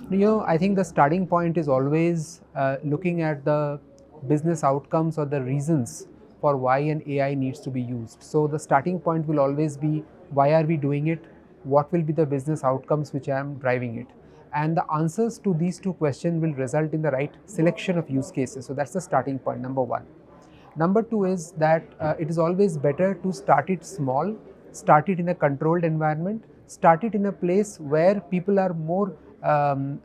I think the starting point is always looking at the business outcomes or the reasons for why an AI needs to be used. So the starting point will always be, why are we doing it? What will be the business outcomes which I am driving it? And the answers to these two questions will result in the right selection of use cases. So that's the starting point, number one. Number two is that it is always better to start it small, start it in a controlled environment, start it in a place where people are more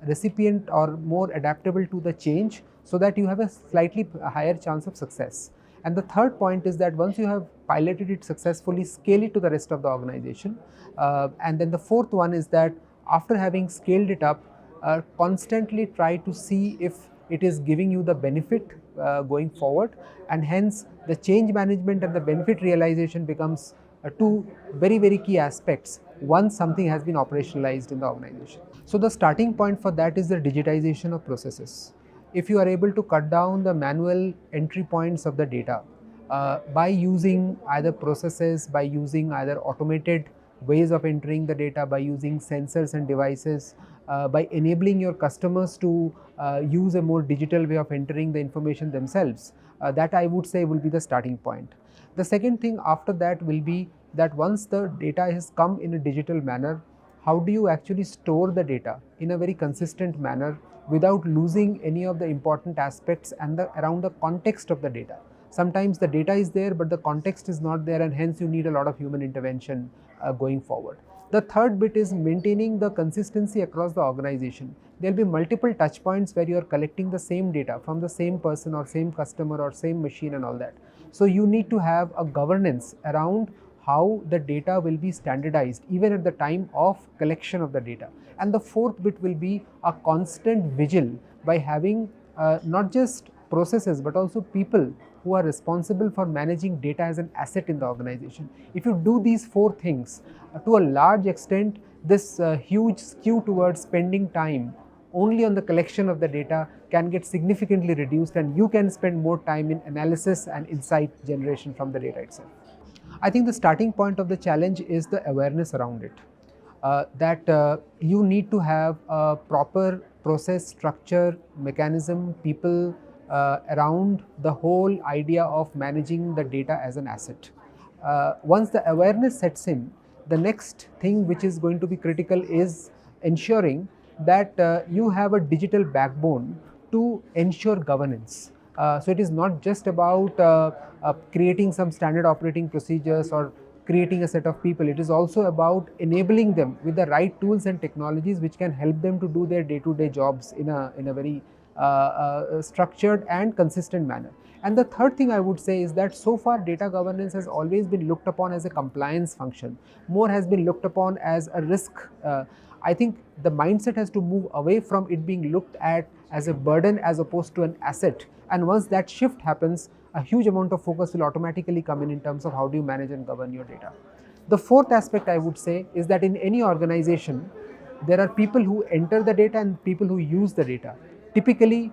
recipient or more adaptable to the change, so that you have a slightly higher chance of success. And the third point is that once you have piloted it successfully, scale it to the rest of the organization. And then the fourth one is that after having scaled it up, constantly try to see if it is giving you the benefit going forward, and hence the change management and the benefit realization becomes two very key aspects once something has been operationalized in the organization. So the starting point for that is the digitization of processes. If you are able to cut down the manual entry points of the data by using either processes, by using either automated ways of entering the data, by using sensors and devices, by enabling your customers to use a more digital way of entering the information themselves, that I would say will be the starting point. The second thing after that will be that once the data has come in a digital manner, how do you actually store the data in a very consistent manner without losing any of the important aspects and around the context of the data. Sometimes the data is there, but the context is not there, and hence you need a lot of human intervention going forward. The third bit is maintaining the consistency across the organization. There will be multiple touch points where you are collecting the same data from the same person or same customer or same machine and all that. So you need to have a governance around how the data will be standardized even at the time of collection of the data. And the fourth bit will be a constant vigil by having not just processes but also people who are responsible for managing data as an asset in the organization. If you do these four things, to a large extent, this huge skew towards spending time only on the collection of the data can get significantly reduced, and you can spend more time in analysis and insight generation from the data itself. I think the starting point of the challenge is the awareness around it. That you need to have a proper process, structure, mechanism, people around the whole idea of managing the data as an asset. Once the awareness sets in, the next thing which is going to be critical is ensuring that you have a digital backbone to ensure governance. So it is not just about creating some standard operating procedures or creating a set of people. It is also about enabling them with the right tools and technologies which can help them to do their day-to-day jobs in a very structured and consistent manner. And the third thing I would say is that so far data governance has always been looked upon as a compliance function. More has been looked upon as a risk. I think the mindset has to move away from it being looked at as a burden as opposed to an asset. And once that shift happens, a huge amount of focus will automatically come in terms of how do you manage and govern your data. The fourth aspect I would say is that in any organization, there are people who enter the data and people who use the data. Typically,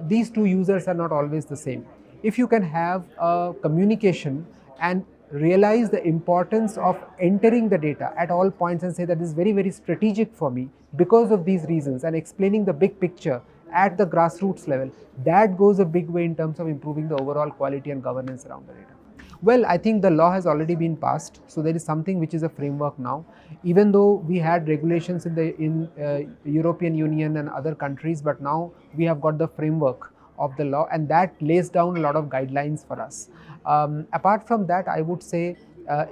these two users are not always the same. If you can have a communication and realize the importance of entering the data at all points and say that this is very strategic for me because of these reasons, and explaining the big picture at the grassroots level, that goes a big way in terms of improving the overall quality and governance around the data. Well, I think the law has already been passed, so there is something which is a framework now. Even though we had regulations in the European Union and other countries, but now we have got the framework of the law, and that lays down a lot of guidelines for us. Apart from that, I would say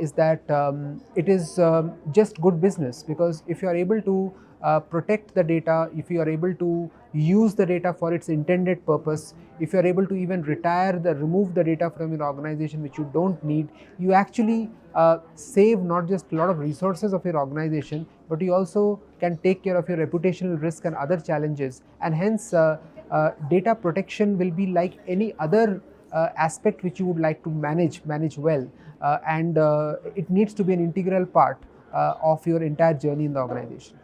is that it is just good business, because if you are able to protect the data, if you are able to use the data for its intended purpose, if you are able to even remove the data from your organization which you don't need, you actually save not just a lot of resources of your organization, but you also can take care of your reputational risk and other challenges. And hence data protection will be like any other aspect which you would like to manage well, and it needs to be an integral part of your entire journey in the organization.